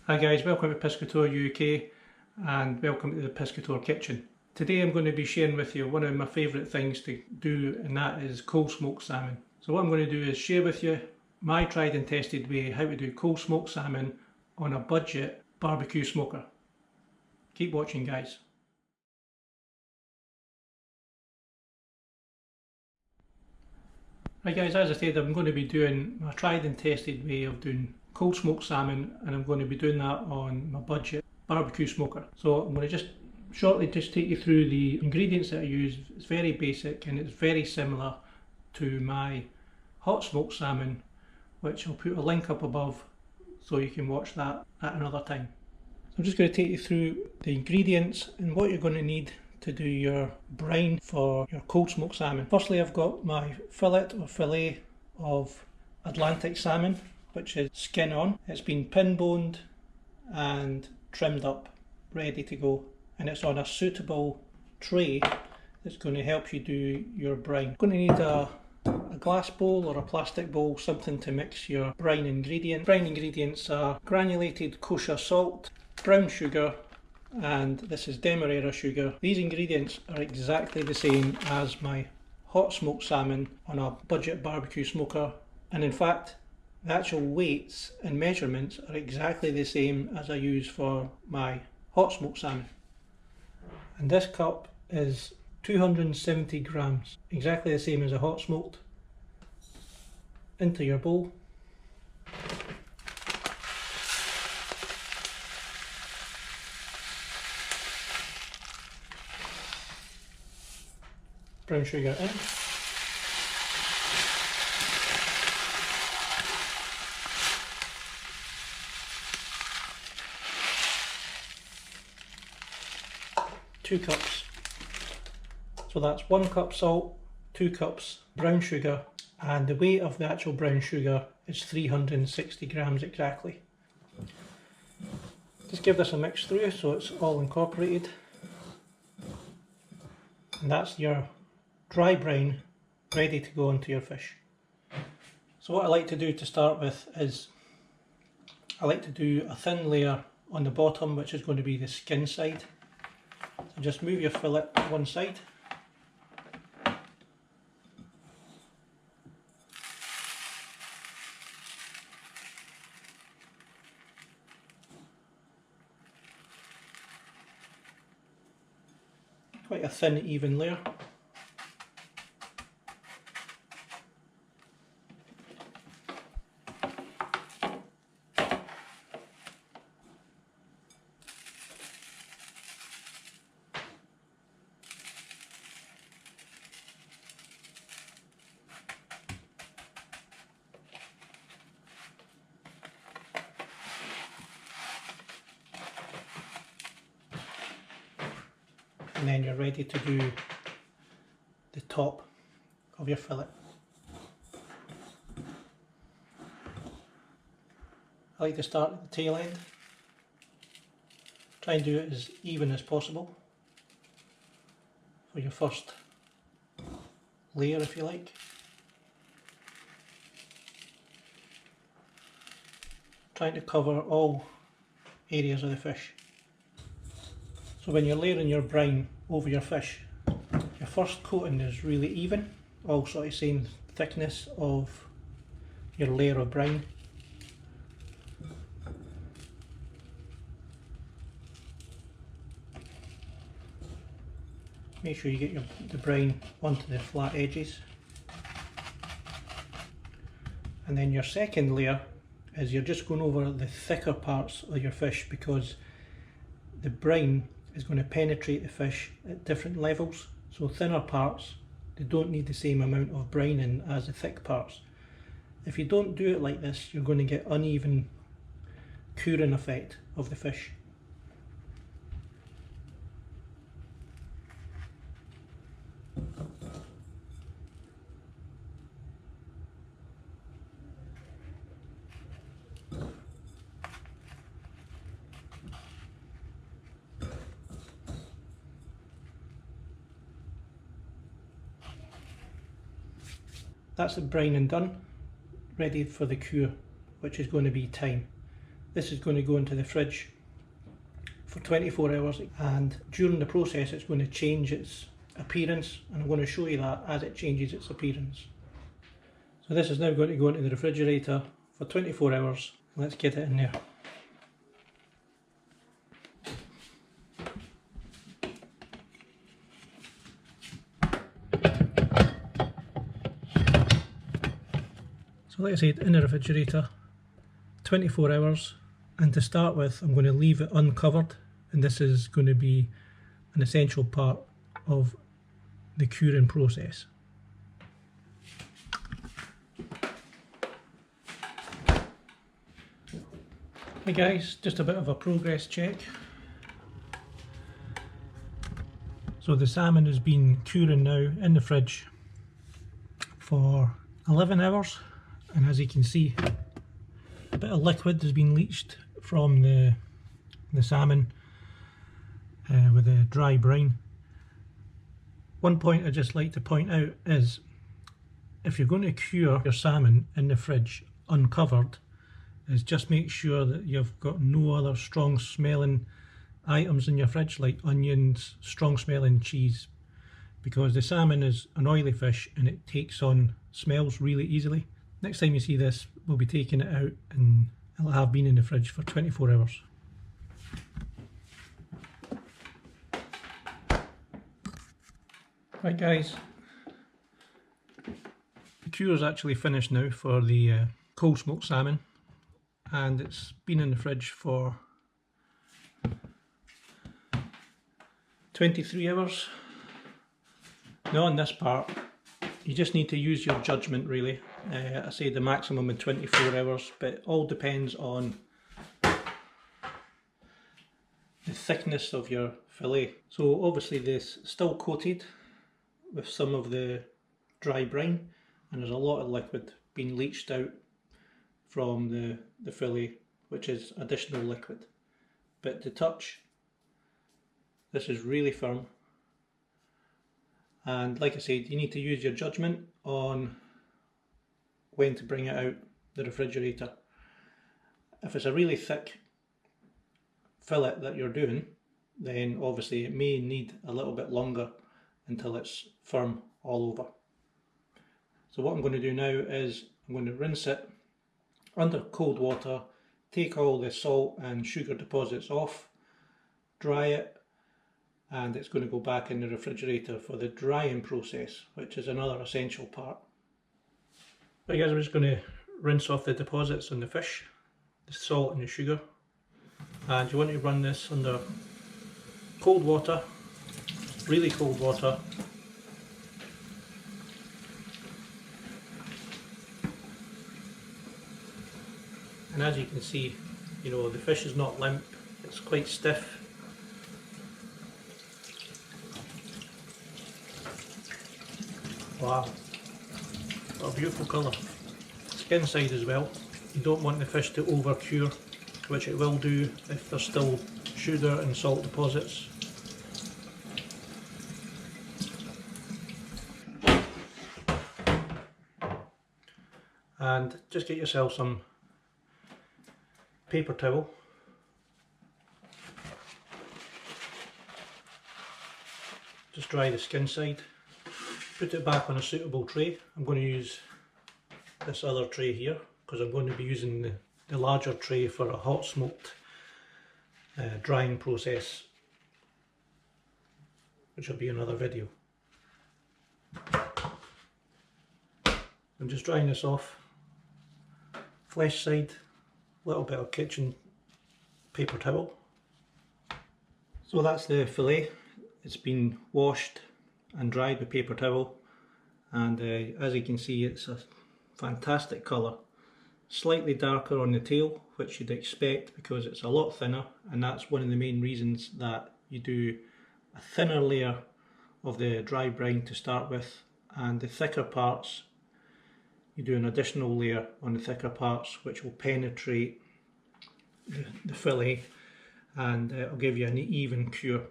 Hi guys, welcome to Piscator UK and welcome to the Piscator kitchen. Today I'm going to be sharing with you one of my favourite things to do, and that is cold smoked salmon. So what I'm going to do is share with you my tried and tested way how to do cold smoked salmon on a budget barbecue smoker. Keep watching guys. Right guys, as I said, I'm going to be doing my tried and tested way of doing cold smoked salmon, and I'm going to be doing that on my budget barbecue smoker. So I'm going to just shortly take you through the ingredients that I use. It's very basic and it's very similar to my hot smoked salmon, which I'll put a link up above so you can watch that at another time. So I'm just going to take you through the ingredients and what you're going to need to do your brine for your cold smoked salmon. Firstly, I've got my fillet of Atlantic salmon, which is skin on. It's been pin boned and trimmed up, ready to go, and it's on a suitable tray that's going to help you do your brine. You're going to need a glass bowl or a plastic bowl, something to mix your brine ingredients. Brine ingredients are granulated kosher salt, brown sugar, and this is demerara sugar. These ingredients are exactly the same as my hot smoked salmon on a budget barbecue smoker, and in fact the actual weights and measurements are exactly the same as I use for my hot smoked salmon. And this cup is 270 grams, exactly the same as a hot smoked. Into your bowl. Brown sugar in. Two cups. So that's 1 cup salt, 2 cups brown sugar, and the weight of the actual brown sugar is 360 grams exactly. Just give this a mix through so it's all incorporated. And that's your dry brine ready to go into your fish. So what I like to do to start with is I like to do a thin layer on the bottom, which is going to be the skin side. So just move your fillet to one side. Quite a thin, even layer. And then you're ready to do the top of your fillet. I like to start at the tail end. Try and do it as even as possible for your first layer, if you like. Trying to cover all areas of the fish. So when you're layering your brine over your fish, your first coating is really even, all sort of same thickness of your layer of brine. Make sure you get the brine onto the flat edges. And then your second layer is you're just going over the thicker parts of your fish, because the brine is going to penetrate the fish at different levels. So thinner parts, they don't need the same amount of brine in as the thick parts. If you don't do it like this, you're going to get uneven curing effect of the fish. That's the brining done, ready for the cure, which is going to be time. This is going to go into the fridge for 24 hours, and during the process it's going to change its appearance, and I'm going to show you that as it changes its appearance. So this is now going to go into the refrigerator for 24 hours. Let's get it in there. So like I said, in the refrigerator, 24 hours, and to start with I'm going to leave it uncovered, and this is going to be an essential part of the curing process. Hey guys, just a bit of a progress check. So the salmon has been curing now in the fridge for 11 hours, and as you can see, a bit of liquid has been leached from the salmon with the dry brine. One point I'd just like to point out is, if you're going to cure your salmon in the fridge uncovered, is just make sure that you've got no other strong smelling items in your fridge like onions, strong smelling cheese, because the salmon is an oily fish and it takes on smells really easily. Next time you see this, we'll be taking it out and it'll have been in the fridge for 24 hours. Right guys, the cure is actually finished now for the cold smoked salmon, and it's been in the fridge for 23 hours. Now on this part, you just need to use your judgment really. I say the maximum in 24 hours, but it all depends on the thickness of your fillet. So obviously this is still coated with some of the dry brine, and there's a lot of liquid being leached out from the fillet, which is additional liquid. But to touch, this is really firm, and like I said, you need to use your judgment on when to bring it out the refrigerator. If it's a really thick fillet that you're doing, then obviously it may need a little bit longer until it's firm all over. So what I'm going to do now is I'm going to rinse it under cold water, take all the salt and sugar deposits off, dry it, and it's going to go back in the refrigerator for the drying process, which is another essential part. Right guys, I'm just going to rinse off the deposits on the fish, the salt and the sugar, and you want to run this under cold water, really cold water. And as you can see, you know, the fish is not limp, it's quite stiff. Wow, what a beautiful colour. Skin side as well. You don't want the fish to over cure, which it will do if there's still sugar and salt deposits. And just get yourself some paper towel. Just dry the skin side. Put it back on a suitable tray. I'm going to use this other tray here because I'm going to be using the larger tray for a hot smoked drying process, which will be another video. I'm just drying this off. Flesh side, a little bit of kitchen paper towel. So that's the fillet. It's been washed and dried with paper towel, and as you can see, it's a fantastic colour. Slightly darker on the tail, which you'd expect because it's a lot thinner, and that's one of the main reasons that you do a thinner layer of the dry brine to start with, and the thicker parts you do an additional layer on the thicker parts which will penetrate the fillet, and it'll give you an even cure.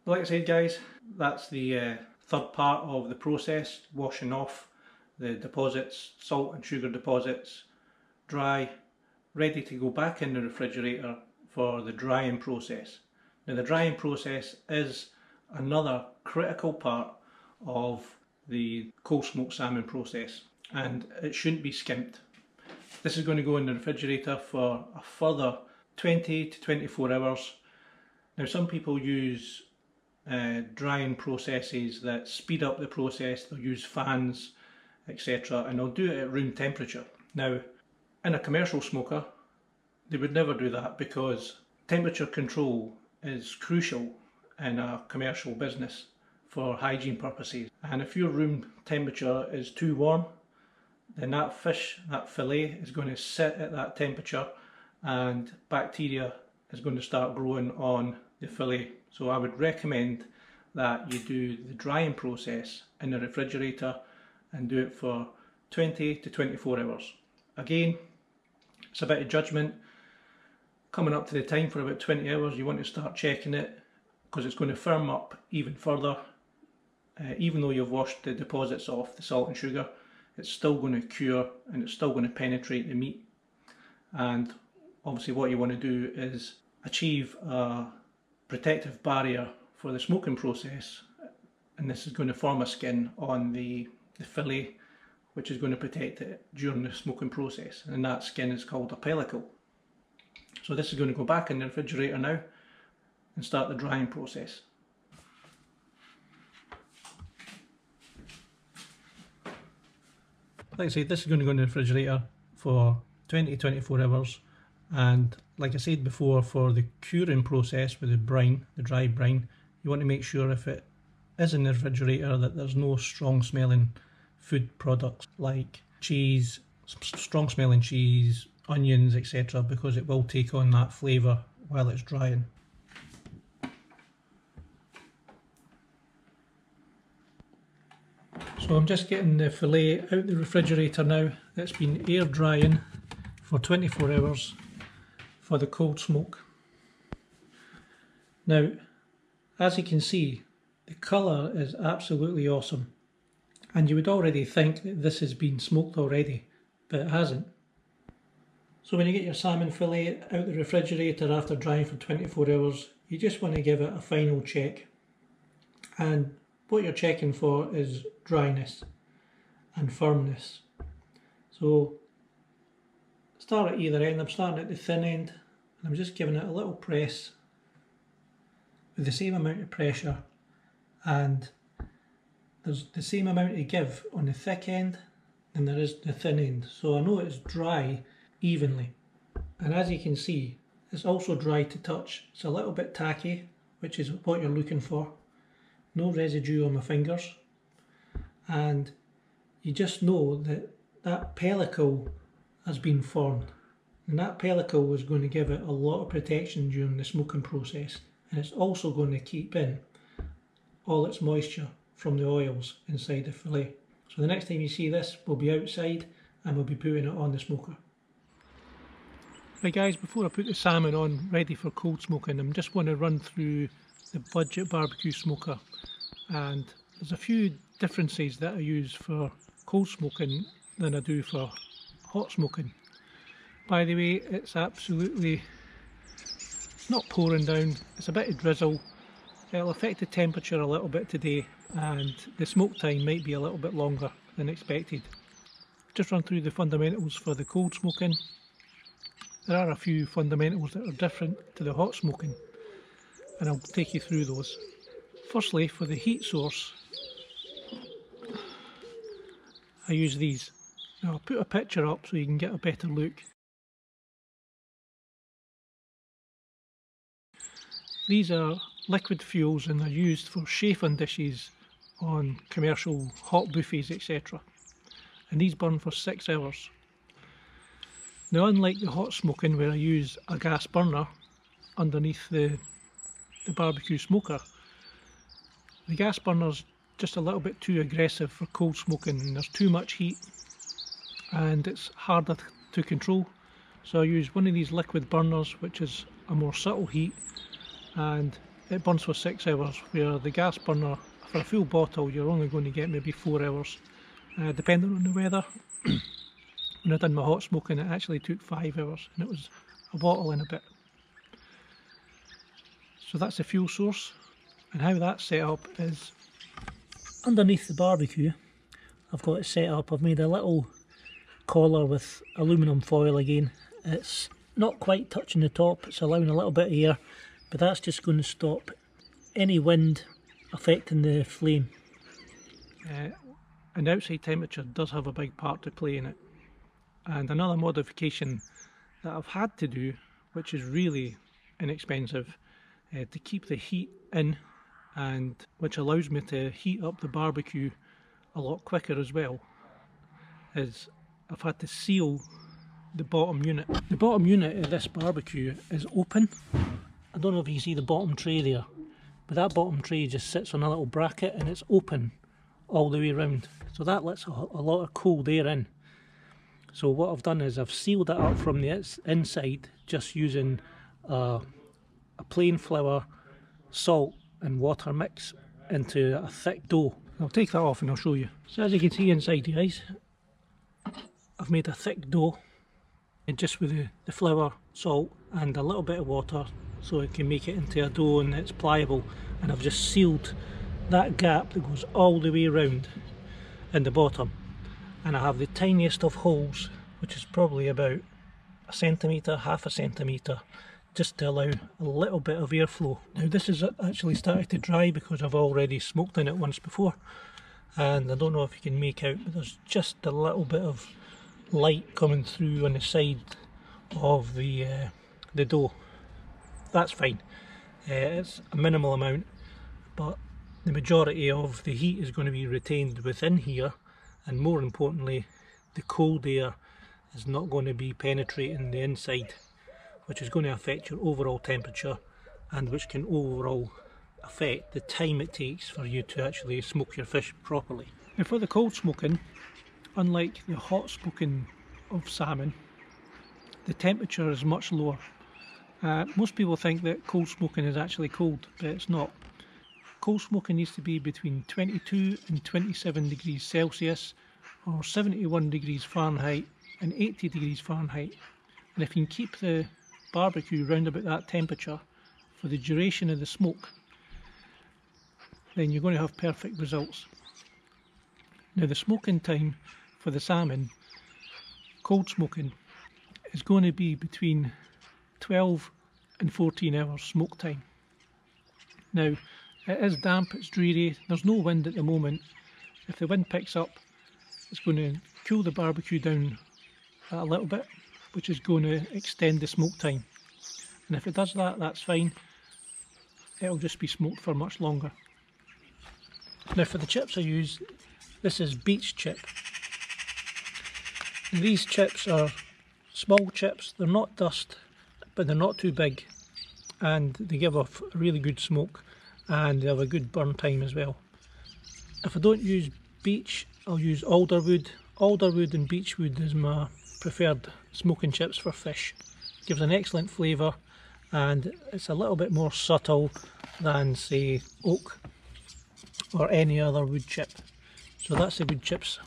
Like I said guys, that's the third part of the process, washing off the deposits, salt and sugar deposits, dry, ready to go back in the refrigerator for the drying process. Now the drying process is another critical part of the cold smoked salmon process, and it shouldn't be skimped. This is going to go in the refrigerator for a further 20 to 24 hours. Now some people use drying processes that speed up the process. They'll use fans, etc., and they'll do it at room temperature. Now in a commercial smoker they would never do that, because temperature control is crucial in a commercial business for hygiene purposes, and if your room temperature is too warm, then that fish, that fillet, is going to sit at that temperature and bacteria is going to start growing on the fillet. So I would recommend that you do the drying process in the refrigerator and do it for 20 to 24 hours. Again, it's a bit of judgment. Coming up to the time for about 20 hours, you want to start checking it, because it's going to firm up even further. Even though you've washed the deposits off, the salt and sugar, it's still going to cure and it's still going to penetrate the meat. And obviously what you want to do is achieve a protective barrier for the smoking process, and this is going to form a skin on the fillet which is going to protect it during the smoking process, and that skin is called a pellicle. So this is going to go back in the refrigerator now and start the drying process. Like I said, this is going to go in the refrigerator for 20 to 24 hours, and like I said before, for the curing process with the brine, the dry brine, you want to make sure if it is in the refrigerator that there's no strong smelling food products like cheese, strong smelling cheese, onions, etc., because it will take on that flavour while it's drying. So I'm just getting the fillet out the refrigerator now. It's been air drying for 24 hours for the cold smoke. Now, as you can see, the colour is absolutely awesome, and you would already think that this has been smoked already, but it hasn't. So when you get your salmon fillet out the refrigerator after drying for 24 hours, you just want to give it a final check, and what you're checking for is dryness and firmness. So start at either end. I'm starting at the thin end and I'm just giving it a little press with the same amount of pressure, and there's the same amount to give on the thick end than there is the thin end, so I know it's dry evenly. And as you can see, it's also dry to touch. It's a little bit tacky, which is what you're looking for. No residue on my fingers, and you just know that that pellicle has been formed, and that pellicle is going to give it a lot of protection during the smoking process, and it's also going to keep in all its moisture from the oils inside the fillet. So the next time you see this, we'll be outside and we'll be putting it on the smoker. Right guys, before I put the salmon on ready for cold smoking, I'm just want to run through the budget barbecue smoker, and there's a few differences that I use for cold smoking than I do for hot smoking. By the way, it's absolutely not pouring down, it's a bit of drizzle. It'll affect the temperature a little bit today, and the smoke time might be a little bit longer than expected. Just run through the fundamentals for the cold smoking. There are a few fundamentals that are different to the hot smoking, and I'll take you through those. Firstly, for the heat source, I use these. Now I'll put a picture up so you can get a better look. These are liquid fuels and they're used for chafing dishes on commercial hot buffets, etc. And these burn for 6 hours. Now, unlike the hot smoking where I use a gas burner underneath the barbecue smoker, the gas burner's just a little bit too aggressive for cold smoking, and there's too much heat and it's harder to control. So I use one of these liquid burners, which is a more subtle heat, and it burns for 6 hours, where the gas burner, for a full bottle, you're only going to get maybe 4 hours, depending on the weather. when I done my hot smoking it actually took 5 hours, and it was a bottle and a bit. So that's the fuel source, and how that's set up is underneath the barbecue. I've got it set up, I've made a little collar with aluminium foil again. It's not quite touching the top, it's allowing a little bit of air, but that's just going to stop any wind affecting the flame. And outside temperature does have a big part to play in it. And another modification that I've had to do, which is really inexpensive, to keep the heat in, and which allows me to heat up the barbecue a lot quicker as well, is I've had to seal the bottom unit. The bottom unit of this barbecue is open. I don't know if you can see the bottom tray there, but that bottom tray just sits on a little bracket and it's open all the way around, so that lets a lot of cold air in. So what I've done is I've sealed it up from the inside just using a plain flour, salt and water mix into a thick dough. I'll take that off and I'll show you. So as you can see inside, guys, I've made a thick dough, and just with the flour, salt and a little bit of water so it can make it into a dough and it's pliable. And I've just sealed that gap that goes all the way around in the bottom, and I have the tiniest of holes, which is probably about a centimetre, half a centimetre, just to allow a little bit of airflow. Now this has actually started to dry because I've already smoked in it once before, and I don't know if you can make out, but there's just a little bit of light coming through on the side of the dough. That's fine, it's a minimal amount, but the majority of the heat is going to be retained within here, and more importantly the cold air is not going to be penetrating the inside, which is going to affect your overall temperature and which can overall affect the time it takes for you to actually smoke your fish properly. Now for the cold smoking, unlike the hot smoking of salmon, the temperature is much lower. Most people think that cold smoking is actually cold, but it's not. Cold smoking needs to be between 22 and 27 degrees Celsius, or 71 degrees Fahrenheit and 80 degrees Fahrenheit. And if you can keep the barbecue round about that temperature for the duration of the smoke, then you're going to have perfect results. Now the smoking time for the salmon, cold smoking, is going to be between 12 and 14 hours smoke time. Now it is damp, it's dreary, there's no wind at the moment. If the wind picks up, it's going to cool the barbecue down a little bit, which is going to extend the smoke time. And if it does that, that's fine. It'll just be smoked for much longer. Now for the chips I use, this is beech chip. And these chips are small chips, they're not dust, but they're not too big, and they give off a really good smoke, and they have a good burn time as well. If I don't use beech, I'll use alderwood. Alderwood and beechwood is my preferred smoking chips for fish. It gives an excellent flavour, and it's a little bit more subtle than, say, oak or any other wood chip. So that's the wood chips.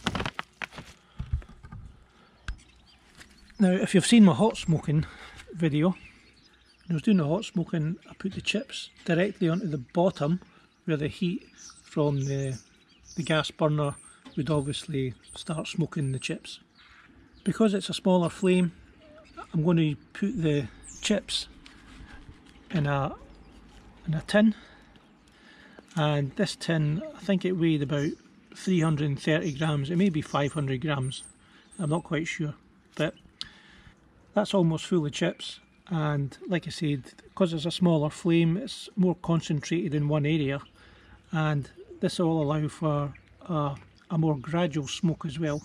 Now if you've seen my hot smoking video, when I was doing the hot smoking, I put the chips directly onto the bottom where the heat from the gas burner would obviously start smoking the chips. Because it's a smaller flame, I'm going to put the chips in a tin, and this tin, I think it weighed about 330 grams, it may be 500 grams, I'm not quite sure, but that's almost full of chips. And like I said, because it's a smaller flame, it's more concentrated in one area, and this will allow for a more gradual smoke as well.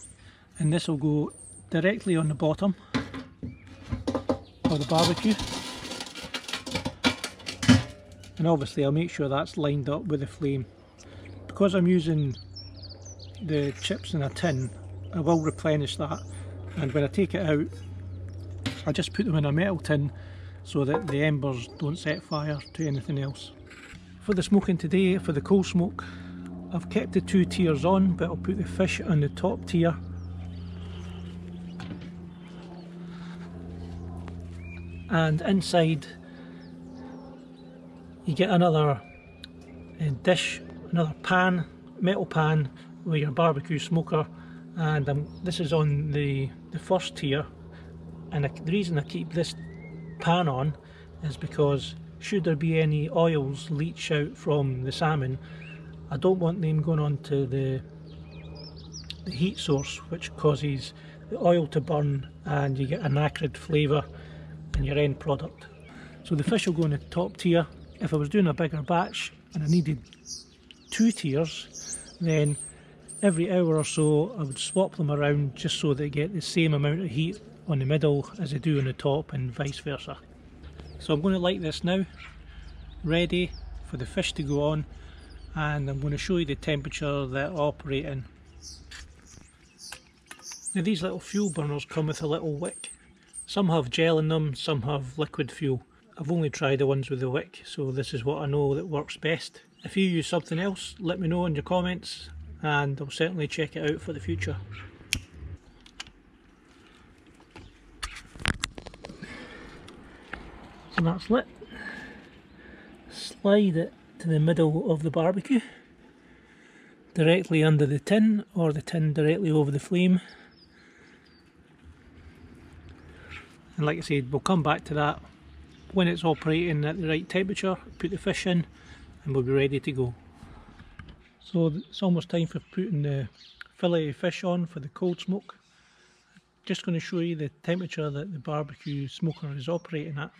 And this will go directly on the bottom of the barbecue, and obviously I'll make sure that's lined up with the flame. Because I'm using the chips in a tin, I will replenish that, and when I take it out, I just put them in a metal tin so that the embers don't set fire to anything else. For the smoking today, for the cold smoke, I've kept the 2 tiers on, but I'll put the fish on the top tier. and inside you get another dish, another pan, metal pan with your barbecue smoker, and this is on the first tier, and the reason I keep this pan on is because should there be any oils leach out from the salmon, I don't want them going on to the heat source, which causes the oil to burn and you get an acrid flavour in your end product. So the fish will go in the top tier. If I was doing a bigger batch and I needed 2 tiers, then every hour or so I would swap them around just so they get the same amount of heat on the middle as they do on the top, and vice versa. So I'm going to light this now, ready for the fish to go on, and I'm going to show you the temperature that I operate in. Now these little fuel burners come with a little wick. Some have gel in them, some have liquid fuel. I've only tried the ones with the wick, so this is what I know that works best. If you use something else, let me know in your comments and I'll certainly check it out for the future. So that's lit. Slide it to the middle of the barbecue, directly under the tin or the tin directly over the flame. And like I said, we'll come back to that when it's operating at the right temperature. Put the fish in and we'll be ready to go. So it's almost time for putting the fillet of fish on for the cold smoke. Just going to show you the temperature that the barbecue smoker is operating at.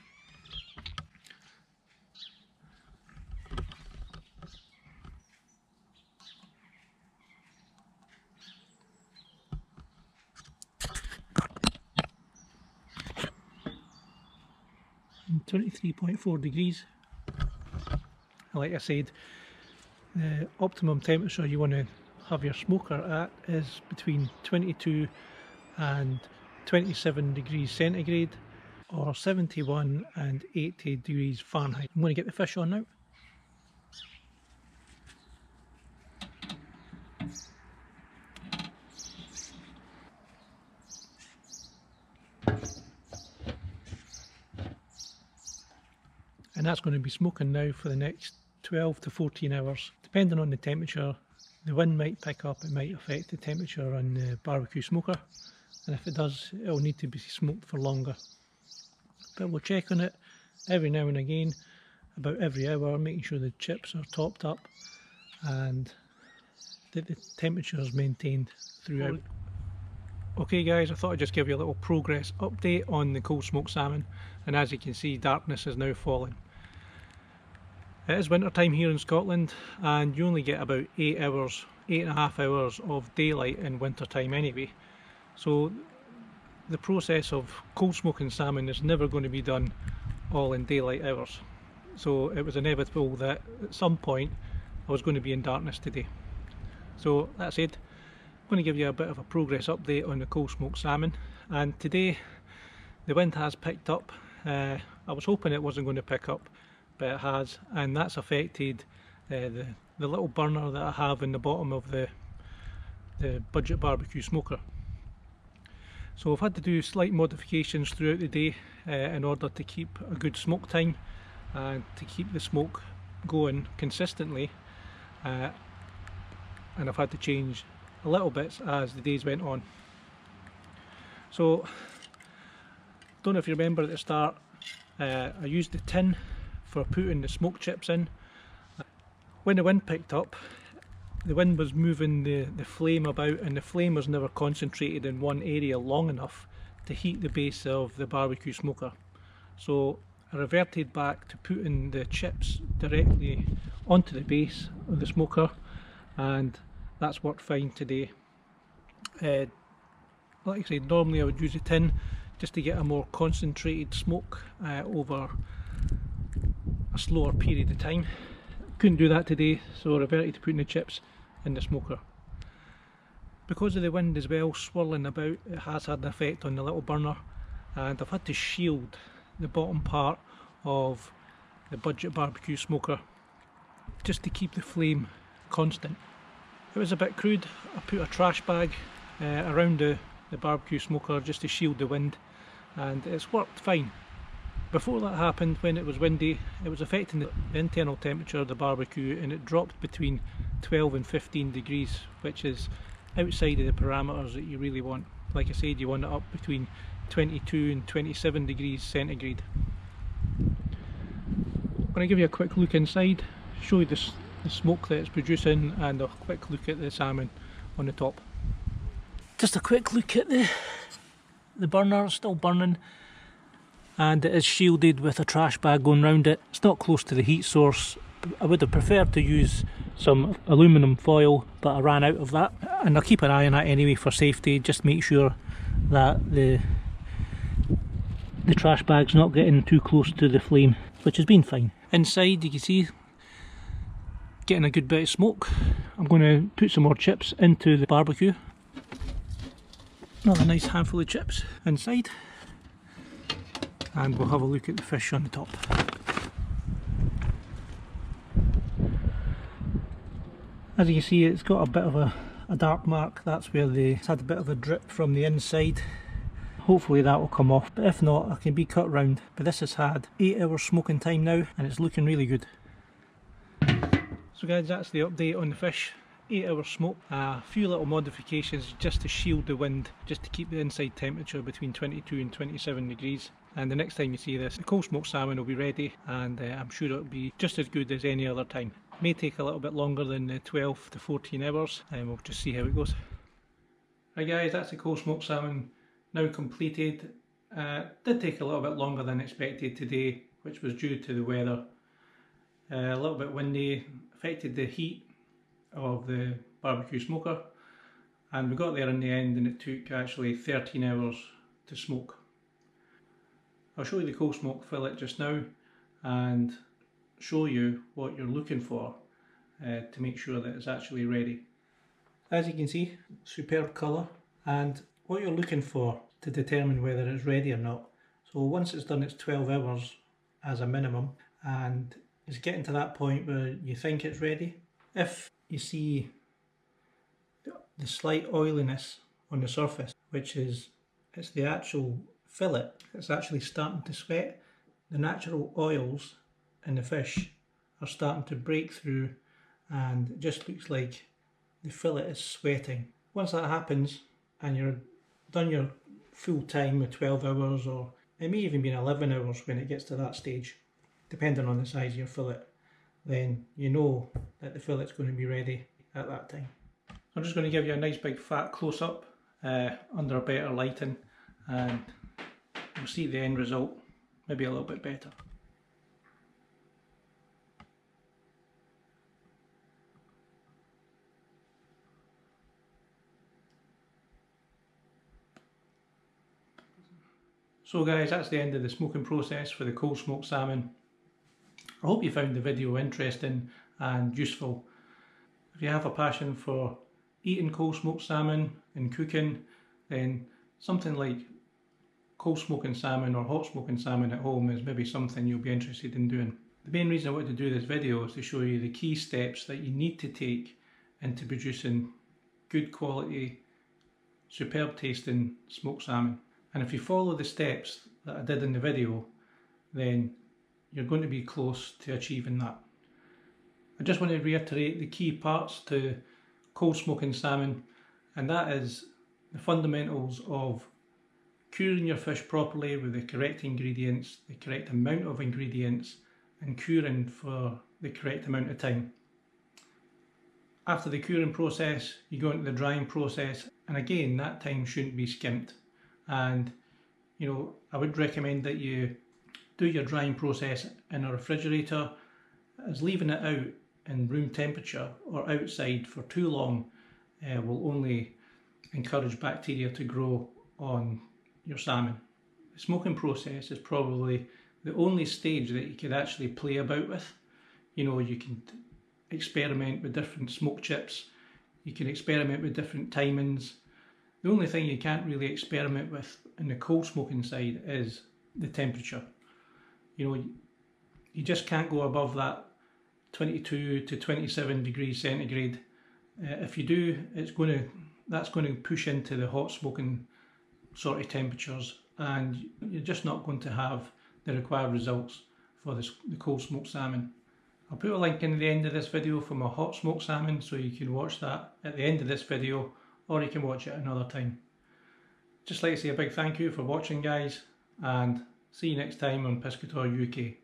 And 23.4 degrees. Like I said, the optimum temperature you want to have your smoker at is between 22 and 27 degrees centigrade, or 71 and 80 degrees Fahrenheit. I'm going to get the fish on now. And that's going to be smoking now for the next 12 to 14 hours. Depending on the temperature, the wind might pick up, it might affect the temperature on the barbecue smoker, and if it does, it will need to be smoked for longer. But we'll check on it every now and again, about every hour, making sure the chips are topped up and that the temperature is maintained throughout. Okay guys, I thought I'd just give you a little progress update on the cold smoked salmon, and as you can see, darkness is now falling. It is winter time here in Scotland, and you only get about 8.5 hours of daylight in winter time anyway. So the process of cold smoking salmon is never going to be done all in daylight hours. So it was inevitable that at some point I was going to be in darkness today. So that's it. I'm going to give you a bit of a progress update on the cold smoked salmon, and today the wind has picked up. I was hoping it wasn't going to pick up, but it has, and that's affected the little burner that I have in the bottom of the budget barbecue smoker. So I've had to do slight modifications throughout the day in order to keep a good smoke time and to keep the smoke going consistently, and I've had to change a little bits as the days went on. So don't know if you remember at the start, I used the tin for putting the smoke chips in. When the wind picked up, the wind was moving the flame about, and the flame was never concentrated in one area long enough to heat the base of the barbecue smoker. So I reverted back to putting the chips directly onto the base of the smoker, and that's worked fine today. Like I said, normally I would use a tin just to get a more concentrated smoke over a slower period of time. Couldn't do that today, so I reverted to putting the chips in the smoker. Because of the wind as well swirling about, it has had an effect on the little burner, and I've had to shield the bottom part of the budget barbecue smoker just to keep the flame constant. It was a bit crude. I put a trash bag around the barbecue smoker just to shield the wind, and it's worked fine. Before that happened, when it was windy, it was affecting the internal temperature of the barbecue, and it dropped between 12 and 15 degrees, which is outside of the parameters that you really want. Like I said, you want it up between 22 and 27 degrees centigrade. I'm going to give you a quick look inside, show you the smoke that it's producing, and a quick look at the salmon on the top. Just a quick look at the burner, it's still burning, and it is shielded with a trash bag going round it. It's not close to the heat source. I would have preferred to use some aluminium foil, but I ran out of that, and I'll keep an eye on that anyway for safety. Just make sure that the trash bag's not getting too close to the flame, which has been fine. Inside you can see getting a good bit of smoke. I'm going to put some more chips into the barbecue. Another nice handful of chips inside, and we'll have a look at the fish on the top. As you can see, it's got a bit of a dark mark. That's where it's had a bit of a drip from the inside. Hopefully that will come off, but if not, it can be cut round. But this has had 8 hours smoking time now, and it's looking really good. So guys, that's the update on the fish. 8 hours smoke, a few little modifications just to shield the wind, just to keep the inside temperature between 22 and 27 degrees. And the next time you see this, the cold smoked salmon will be ready, and I'm sure it'll be just as good as any other time. May take a little bit longer than the 12 to 14 hours, and we'll just see how it goes. Right guys, that's the cold smoked salmon now completed. Did take a little bit longer than expected today, which was due to the weather. A little bit windy, affected the heat of the barbecue smoker, and we got there in the end, and it took actually 13 hours to smoke. I'll show you the cold smoke fillet just now and show you what you're looking for to make sure that it's actually ready. As you can see, superb colour, and what you're looking for to determine whether it's ready or not. So once it's done its 12 hours as a minimum, and it's getting to that point where you think it's ready. If you see the slight oiliness on the surface, which is, it's the actual fillet, it's actually starting to sweat. The natural oils in the fish are starting to break through, and it just looks like the fillet is sweating. Once that happens and you're done your full time with 12 hours, or it may even be 11 hours when it gets to that stage, depending on the size of your fillet, then you know that the fillet's going to be ready at that time. I'm just going to give you a nice big fat close-up under better lighting, and you'll see the end result maybe a little bit better. So guys, that's the end of the smoking process for the cold smoked salmon. I hope you found the video interesting and useful. If you have a passion for eating cold smoked salmon and cooking, then something like cold smoking salmon or hot smoking salmon at home is maybe something you'll be interested in doing. The main reason I wanted to do this video is to show you the key steps that you need to take into producing good quality, superb tasting smoked salmon. And if you follow the steps that I did in the video, then you're going to be close to achieving that. I just want to reiterate the key parts to cold smoking salmon, and that is the fundamentals of curing your fish properly with the correct ingredients, the correct amount of ingredients, and curing for the correct amount of time. After the curing process, you go into the drying process, and again, that time shouldn't be skimped. And you know, I would recommend that you do your drying process in a refrigerator, as leaving it out in room temperature or outside for too long will only encourage bacteria to grow on your salmon. The smoking process is probably the only stage that you could actually play about with. You know, you can experiment with different smoke chips, you can experiment with different timings. The only thing you can't really experiment with in the cold smoking side is the temperature. You know, you just can't go above that 22 to 27 degrees centigrade. If you do, that's going to push into the hot smoking sort of temperatures, and you're just not going to have the required results for the cold smoked salmon. I'll put a link in the end of this video for my hot smoked salmon, so you can watch that at the end of this video, or you can watch it another time. Just like to say a big thank you for watching, guys, and see you next time on Piscator UK.